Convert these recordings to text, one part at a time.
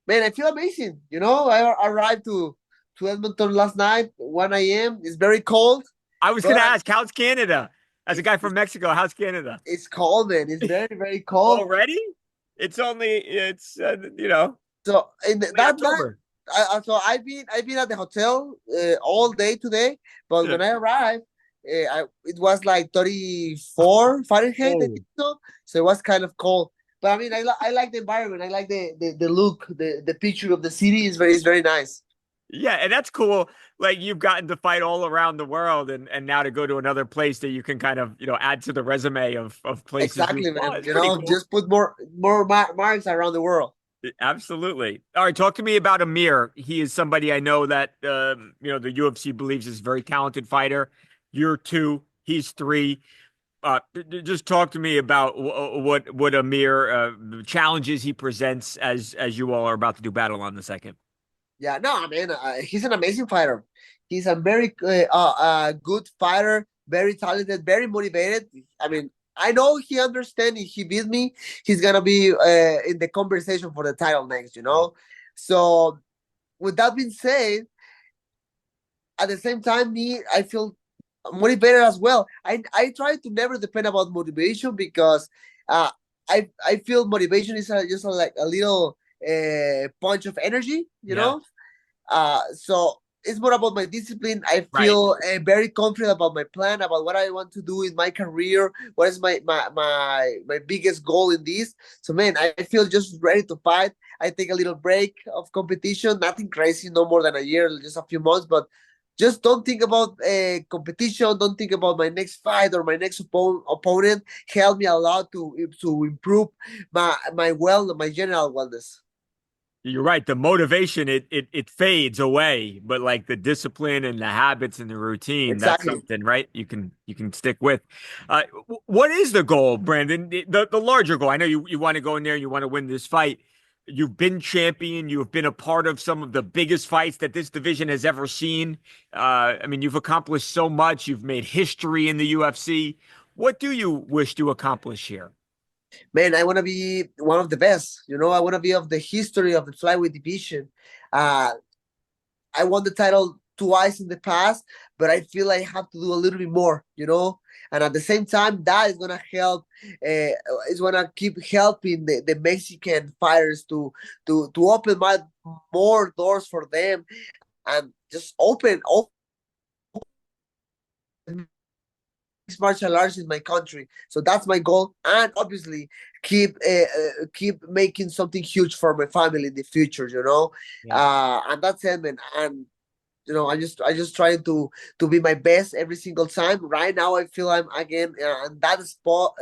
Man, I feel amazing. You know, I arrived to Edmonton last night, 1 a.m. It's very cold, I was going but to ask, how's Canada? As a it's, guy from it's Mexico, how's Canada? it's cold, man. It's very, very cold. Already? It's So in late that night, October. I've been at the hotel all day today, but Yeah. when I arrived, it was like 34 Fahrenheit, I Oh. think so. So it was kind of cold. But I mean, I like the environment. I like the look, the picture of the city is very nice. Yeah, and that's cool. Like you've gotten to fight all around the world and now to go to another place that you can kind of, add to the resume of places you Exactly, fought. man. It's pretty cool. Just put marks around the world. Absolutely. All right, talk to me about Amir. He is somebody I know that the UFC believes is a very talented fighter. You're two, he's three. Just talk to me about what Amir the challenges he presents as you all are about to do battle on the second. Yeah, no, I mean, he's an amazing fighter. He's a very good fighter, very talented, very motivated. I mean, I know he understands if he beat me, he's gonna be in the conversation for the title next, you know? So, with that being said, at the same time, I feel motivated as well. I try to never depend about motivation because uh, I feel motivation is just like a little punch of energy, you Yeah. know? So it's more about my discipline. I Right. feel very confident about my plan, about what I want to do in my career. What is my biggest goal in this? So man, I feel just ready to fight. I take a little break of competition, nothing crazy, no more than a year, just a few months, but just don't think about competition. Don't think about my next fight or my next opponent. Help me a lot to improve my general wellness. You're right. The motivation it fades away, but like the discipline and the habits and the routine, that's Exactly. something, right? You can stick with. What is the goal, Brandon? The larger goal. I know you want to go in there and you want to win this fight. You've been champion. You've been a part of some of the biggest fights that this division has ever seen. I mean, you've accomplished so much. You've made history in the UFC. What do you wish to accomplish here? Man, I want to be one of the best. You know, I want to be of the history of the flyweight division. Uh, I won the title twice in the past, but I feel I have to do a little bit more. You know, and at the same time, that is gonna help. Is gonna keep helping the Mexican fighters to open more doors for them and just open mixed martial arts in my country. So that's my goal, and obviously keep making something huge for my family in the future. You know, Yeah. and that's it, man. And I just trying to be my best every single time. Right now, I feel I'm again in that spot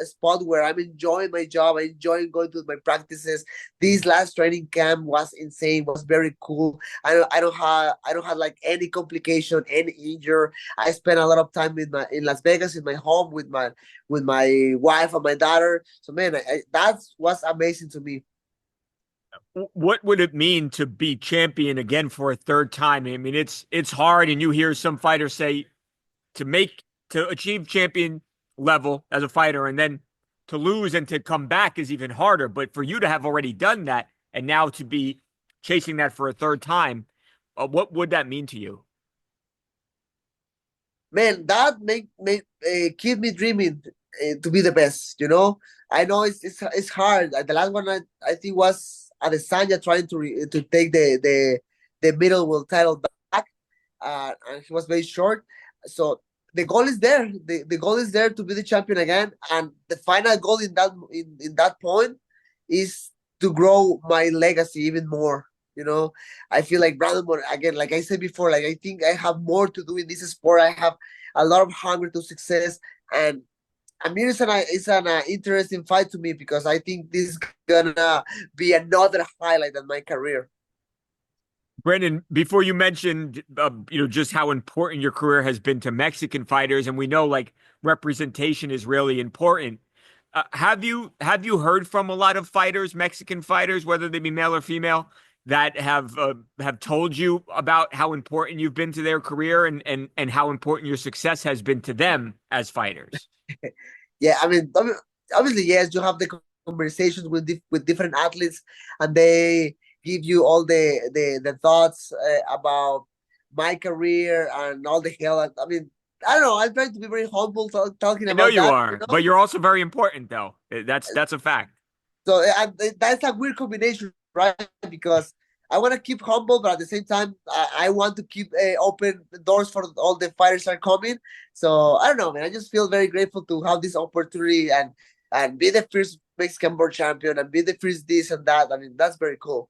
where I'm enjoying my job. I enjoying going to my practices. This last training camp was insane. Was very cool. I don't have like any complication, any injury. I spent a lot of time in Las Vegas in my home with my wife and my daughter. So man, that was amazing to me. What would it mean to be champion again for a third time? I mean, it's hard, and you hear some fighters say to achieve champion level as a fighter, and then to lose and to come back is even harder. But for you to have already done that, and now to be chasing that for a third time, what would that mean to you? Man, that make keep me dreaming to be the best. You know, I know it's hard. The last one I think was Adesanya trying to take the middleweight title back, and he was very short. So the goal is there. The goal is there to be the champion again, and the final goal in that point is to grow my legacy even more. You know, I feel like Brandon Moreno, again, like I said before, like I think I have more to do in this sport. I have a lot of hunger to success, and Amir is an interesting fight to me because I think this is gonna be another highlight in my career. Brendan, before you mentioned, just how important your career has been to Mexican fighters, and we know like representation is really important. Have you heard from a lot of fighters, Mexican fighters, whether they be male or female, that have told you about how important you've been to their career and how important your success has been to them as fighters? Yeah, I mean, obviously, yes, you have the conversations with different athletes, and they give you all the thoughts about my career and all the hell. I mean, I don't know. I'm trying to be very humble talking I know about you that, are, but you're also very important, though. That's a fact. So that's a weird combination, right? Because I want to keep humble, but at the same time, I want to keep open doors for all the fighters that are coming. So I don't know, man. I just feel very grateful to have this opportunity and be the first Mexican world champion and be the first this and that. I mean, that's very cool.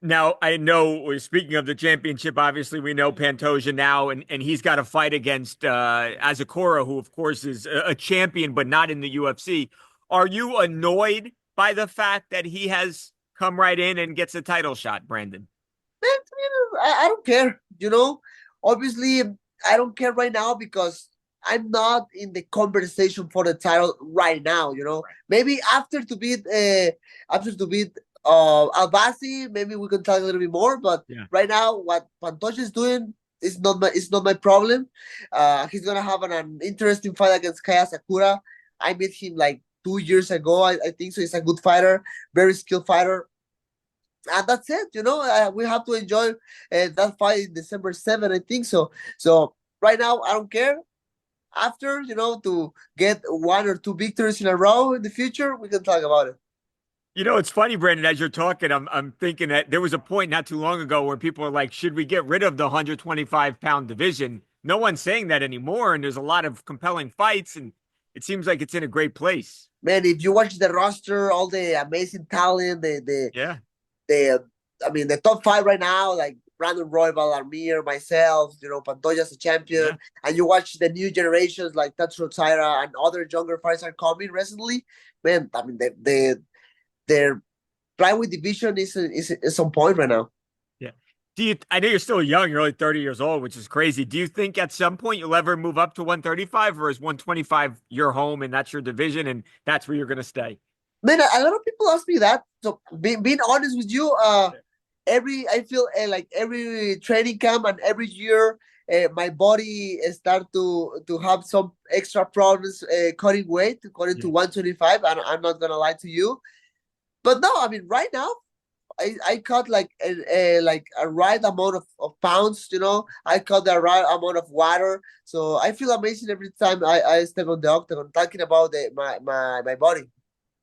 Now, I know, speaking of the championship, obviously we know Pantoja now, and he's got a fight against Azakura, who, of course, is a champion, but not in the UFC. Are you annoyed by the fact that he has come right in and gets a title shot, Brandon? Man, I don't care. Obviously, I don't care right now because I'm not in the conversation for the title right now. Maybe after to beat Albasi, maybe we can talk a little bit more. But Yeah. right now, what Pantoja is doing is not my problem. He's gonna have an interesting fight against Kaya Sakura. I met him like 2 years ago. I think so. He's a good fighter, very skilled fighter, and that's it. We have to enjoy that fight December 7th, I think so. So right now, I don't care. After, to get one or two victories in a row in the future, we can talk about it. It's funny, Brandon, as you're talking, I'm thinking that there was a point not too long ago where people were like, should we get rid of the 125-pound division? No one's saying that anymore, and there's a lot of compelling fights, and it seems like it's in a great place. Man, if you watch the roster, all the amazing talent, Yeah. the I mean, the top five right now, like Brandon Royval, Armir, myself, Pantoja's a champion, Yeah. and you watch the new generations like Tatsuro Taira and other younger fighters are coming recently. Man, I mean, their flyweight division is on point right now. Yeah. I know you're still young, you're only 30 years old, which is crazy. Do you think at some point you'll ever move up to 135, or is 125 your home and that's your division and that's where you're going to stay? Man, a lot of people ask me that. So being honest with you, I feel like every training camp and every year, my body start to have some extra problems cutting weight, according to Yeah. 125. And I'm not gonna lie to you, but no, I mean right now I cut like a right amount of pounds. I cut the right amount of water, so I feel amazing every time I step on the octagon. Talking about my body.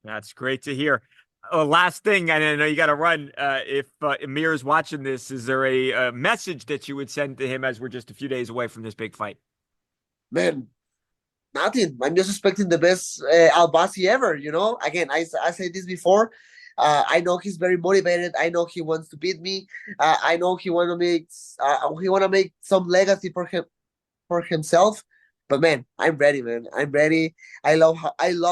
That's great to hear. Last thing, and I know you got to run. If Amir is watching this, is there a message that you would send to him as we're just a few days away from this big fight? Man, nothing. I'm just expecting the best Albasi ever. Again, I said this before. I know he's very motivated. I know he wants to beat me. I know he want to make some legacy for himself. But man, I'm ready, man. I'm ready. I love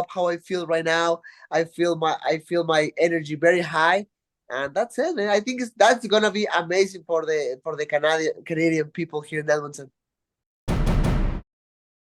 how I feel right now. I feel my energy very high, and that's it, man. I think that's gonna be amazing for the Canadian people here in Edmonton.